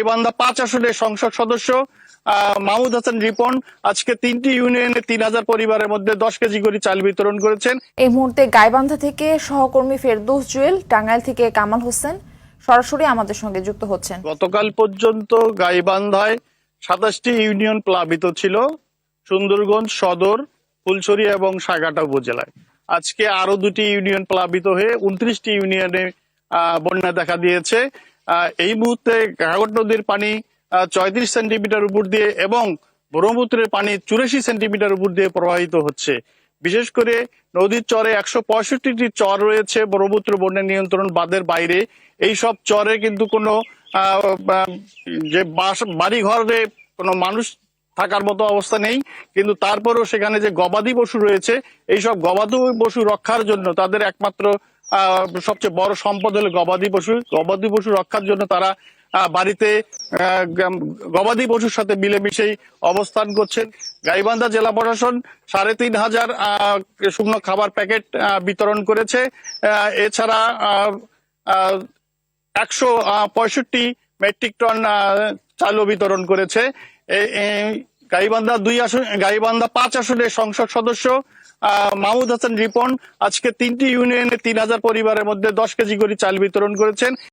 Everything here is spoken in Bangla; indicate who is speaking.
Speaker 1: গাইবান্ধা ৫ আসনের সংসদ সদস্য মাহমুদ হাসান রিপন আজকে ৩টি ইউনিয়নে ৩,০০০ পরিবারের মধ্যে ১০ কেজি করে চাল বিতরণ করেছেন।
Speaker 2: এই মুহূর্তে গাইবান্ধা থেকে সহকর্মী ফেরদৌস জুয়েল, টাঙ্গাইল থেকে কামাল হোসেন সরাসরি আমাদের সঙ্গে যুক্ত হচ্ছেন।
Speaker 1: গতকাল পর্যন্ত গাইবান্ধায় ২৭টি ইউনিয়ন প্লাবিত ছিল, সুন্দরগঞ্জ সদর, ফুলছড়ি এবং সাগাটা উপজেলায়। আজকে আরো ২টি ইউনিয়ন প্লাবিত হয়ে ২৯টি ইউনিয়নে বন্যা দেখা দিয়েছে। এই মুহূর্তে ঘাঘট নদীর পানি ৩৪ সেন্টিমিটার উপর দিয়ে এবং ব্রহ্মপুত্রের পানি ৮৪ সেন্টিমিটার উপর দিয়ে প্রবাহিত হচ্ছে। বিশেষ করে নদীর চরে ১৬৫টি চর রয়েছে ব্রহ্মপুত্র বন্যা নিয়ন্ত্রণ বাঁধের বাইরে। এই সব চরে কিন্তু কোনো যে বাড়ি ঘরে কোনো মানুষ থাকার মতো অবস্থা নেই, কিন্তু তারপরেও সেখানে যে গবাদি পশু রয়েছে, এইসব গবাদি পশু রক্ষার জন্য তাদের একমাত্র সবচেয়ে বড় সম্পদ হলো গবাদি পশু। গবাদি পশু রক্ষার জন্য তারা বাড়িতে গবাদি পশুর সাথে মিলেমিশেই অবস্থান করছেন। গাইবান্ধা জেলা প্রশাসন ৩৫০০ শুকনো খাবার প্যাকেট বিতরণ করেছে। এছাড়া ১৬৫ মেট্রিক টন চালও বিতরণ করেছে। গাইবান্ধা ৫ আসনের সংসদ সদস্য মাহমুদ হাসান রিপন আজকে ৩টি ইউনিয়নে ৩,০০০ পরিবারের মধ্যে ১০ কেজি করে চাল বিতরণ করেছেন।